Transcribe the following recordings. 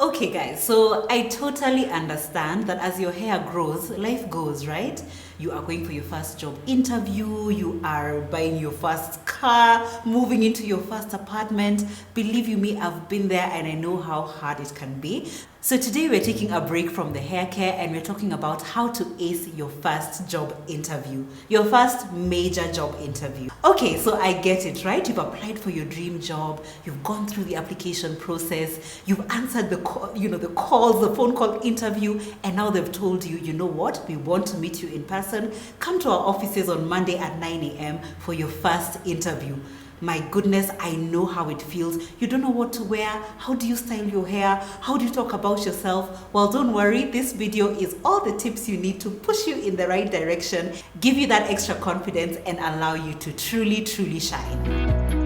Okay, guys, so I totally understand that as your hair grows, life goes, right? You are going for your first job interview, you are buying your first car, moving into your first apartment. Believe you me, I've been there and I know how hard it can be. So today we're taking a break from the hair care and we're talking about how to ace your first job interview, your first major job interview. Okay, so I get it, right? You've applied for your dream job, you've gone through the application process, you've answered the calls, the phone call interview, and now they've told you, you know what, we want to meet you in person. Come to our offices on Monday at 9 a.m. for your first interview. My goodness, I know how it feels. You don't know what to wear. How do you style your hair? How do you talk about yourself? Well, don't worry. This video is all the tips you need to push you in the right direction, give you that extra confidence, and allow you to truly, truly shine.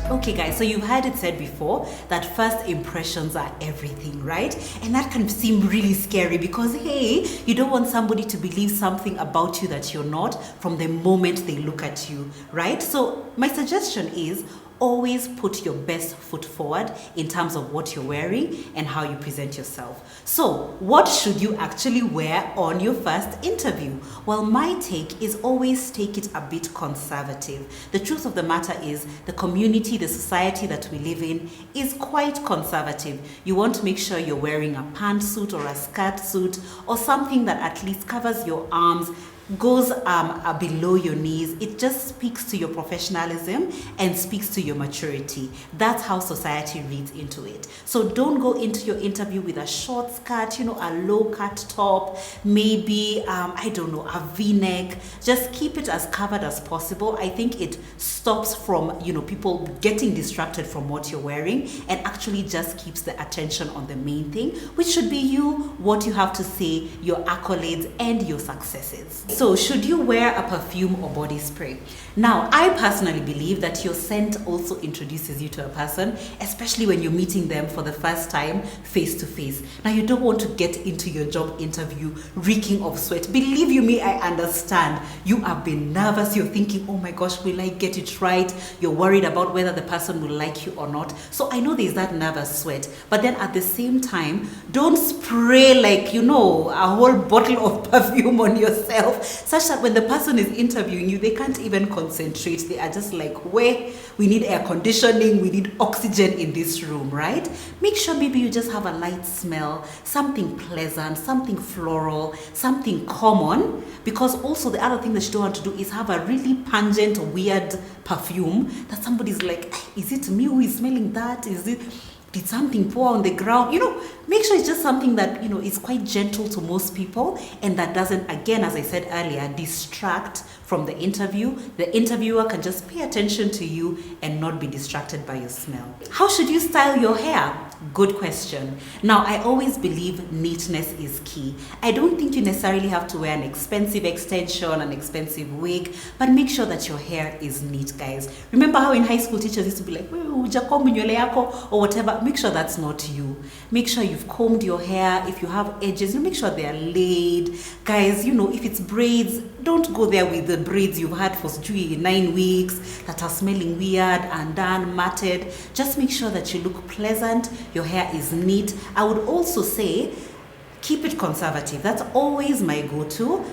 Okay guys, so you've heard it said before that first impressions are everything, right? And that can seem really scary because, hey, you don't want somebody to believe something about you that you're not from the moment they look at you, right? So my suggestion is always put your best foot forward in terms of what you're wearing and how you present yourself. So what should you actually wear on your first interview? Well, my take is always take it a bit conservative. The truth of the matter is the community, the society that we live in is quite conservative. You want to make sure you're wearing a pantsuit or a skirt suit or something that at least covers your arms, goes below your knees. It just speaks to your professionalism and speaks to your maturity. That's how society reads into it. So don't go into your interview with a short skirt, a low cut top, maybe I don't know, a v-neck. Just keep it as covered as possible. I think it stops from people getting distracted from what you're wearing and actually just keeps the attention on the main thing, which should be you, what you have to say, your accolades and your successes. So should you wear a perfume or body spray? Now, I personally believe that your scent also introduces you to a person, especially when you're meeting them for the first time face to face. Now, you don't want to get into your job interview reeking of sweat. Believe you me, I understand. You have been nervous. You're thinking, oh my gosh, will I get it right? You're worried about whether the person will like you or not. So I know there's that nervous sweat. But then at the same time, don't spray like, a whole bottle of perfume on yourself, such that when the person is interviewing you, they can't even concentrate. They are just like, we need air conditioning, we need oxygen in this room, right? Make sure maybe you just have a light smell, something pleasant, something floral, something common, because also the other thing that you don't want to do is have a really pungent, weird perfume that somebody's like, is it me who is smelling that? Did something pour on the ground? Make sure it's just something that, is quite gentle to most people and that doesn't, again, as I said earlier, distract from the interview. The interviewer can just pay attention to you and not be distracted by your smell. How should you style your hair? Good question. Now, I always believe neatness is key. I don't think you necessarily have to wear an expensive extension, an expensive wig, but make sure that your hair is neat, guys. Remember how in high school teachers used to be like, hujakomba nywele yako or whatever? Make sure that's not you. Make sure you've combed your hair. If you have edges, make sure they're laid. Guys, if it's braids, don't go there with the braids you've had for 9 weeks that are smelling weird and done, matted. Just make sure that you look pleasant. Your hair is neat. I would also say keep it conservative. That's always my go-to.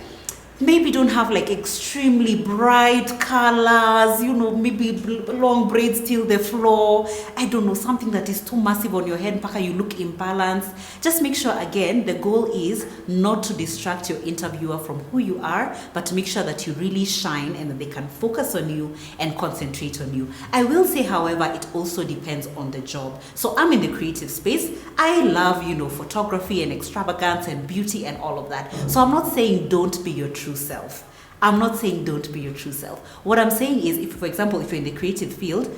Maybe don't have like extremely bright colors, maybe long braids till the floor. I don't know, something that is too massive on your head, mpaka you look imbalanced. Just make sure, again, the goal is not to distract your interviewer from who you are, but to make sure that you really shine and that they can focus on you and concentrate on you. I will say, however, it also depends on the job. So I'm in the creative space. I love, photography and extravagance and beauty and all of that. So I'm not saying don't be your true self. I'm not saying don't be your true self. What I'm saying is, if, for example, if you're in the creative field,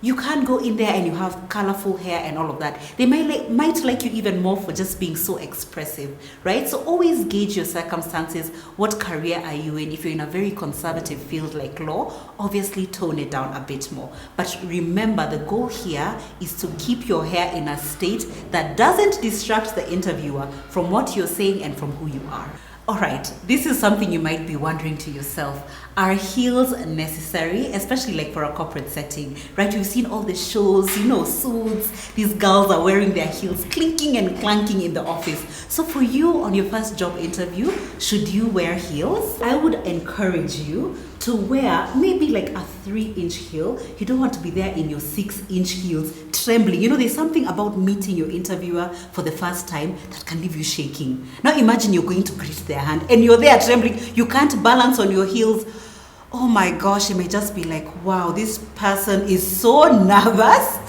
you can't go in there and you have colorful hair and all of that. They might like you even more for just being so expressive, right? So always gauge your circumstances. What career are you in? If you're in a very conservative field like law, obviously tone it down a bit more. But remember, the goal here is to keep your hair in a state that doesn't distract the interviewer from what you're saying and from who you are. All right, this is something you might be wondering to yourself. Are heels necessary, especially like for a corporate setting, right? We've seen all the shows, you know, suits. These girls are wearing their heels, clinking and clanking in the office. So for you on your first job interview, should you wear heels? I would encourage you to wear maybe like a 3-inch heel. You don't want to be there in your 6-inch heels trembling. You know, there's something about meeting your interviewer for the first time that can leave you shaking. Now imagine you're going to greet their hand and you're there trembling. You can't balance on your heels. Oh my gosh, it may just be like, wow, this person is so nervous.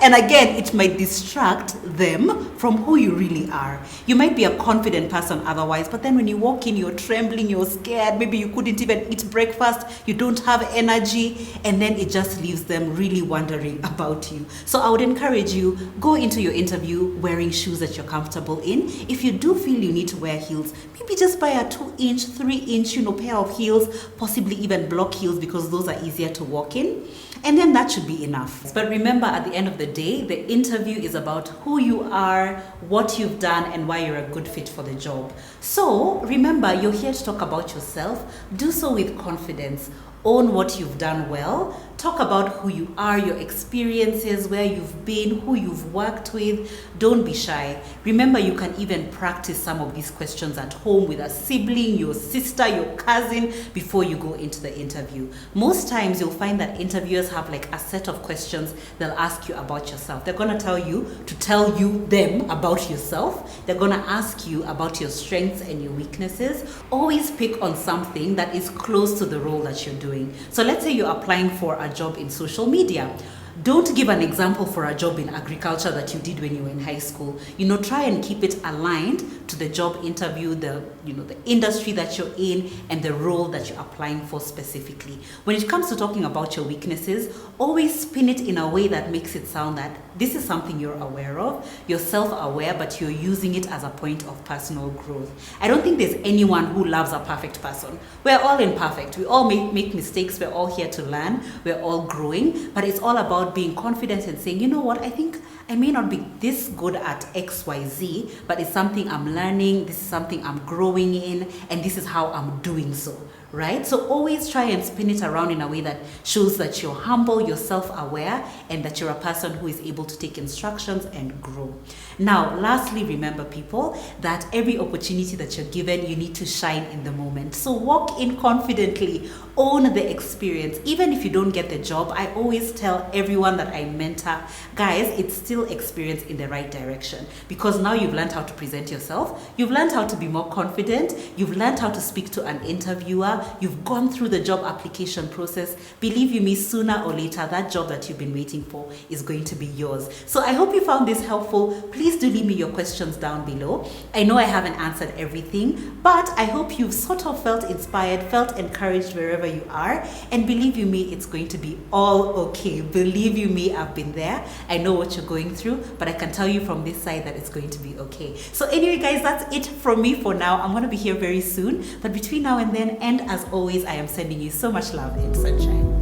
And again, it might distract them from who you really are. You might be a confident person otherwise, but then when you walk in, you're trembling, you're scared, maybe you couldn't even eat breakfast, you don't have energy, and then it just leaves them really wondering about you. So I would encourage you, go into your interview wearing shoes that you're comfortable in. If you do feel you need to wear heels, maybe just buy a 2-inch, 3-inch, pair of heels, possibly even block heels, because those are easier to walk in. And then that should be enough. But remember, at the end of the day, the interview is about who you are, what you've done, and why you're a good fit for the job. So remember, you're here to talk about yourself. Do so with confidence. Own what you've done well. Talk about who you are, your experiences, where you've been, who you've worked with. Don't be shy. Remember, you can even practice some of these questions at home with a sibling, your sister, your cousin, before you go into the interview. Most times you'll find that interviewers have like a set of questions they'll ask you about yourself. They're going to tell you them about yourself. They're going to ask you about your strengths and your weaknesses. Always pick on something that is close to the role that you're doing. So let's say you're applying for a job in social media. Don't give an example for a job in agriculture that you did when you were in high school. Try and keep it aligned to the job interview, the industry that you're in, and the role that you're applying for specifically. When it comes to talking about your weaknesses, always spin it in a way that makes it sound that this is something you're aware of, you're self-aware, but you're using it as a point of personal growth. I don't think there's anyone who loves a perfect person. We're all imperfect. We all make mistakes. We're all here to learn. We're all growing, but it's all about being confident and saying, you know what, I think I may not be this good at XYZ, but it's something I'm learning, this is something I'm growing in, and this is how I'm doing so. Right? So always try and spin it around in a way that shows that you're humble, you're self-aware, and that you're a person who is able to take instructions and grow. Now, lastly, remember people, that every opportunity that you're given, you need to shine in the moment. So walk in confidently, own the experience. Even if you don't get the job, I always tell everyone that I mentor, guys, it's still experience in the right direction, because now you've learned how to present yourself, you've learned how to be more confident, you've learned how to speak to an interviewer, you've gone through the job application process. Believe you me, sooner or later, that job that you've been waiting for is going to be yours. So I hope you found this helpful. Please do leave me your questions down below. I know I haven't answered everything, but I hope you've sort of felt inspired, felt encouraged wherever you are. And believe you me, it's going to be all okay. Believe you me, I've been there. I know what you're going through, but I can tell you from this side that it's going to be okay. So anyway, guys, that's it from me for now. I'm going to be here very soon, but between now and then, and as always, I am sending you so much love and sunshine.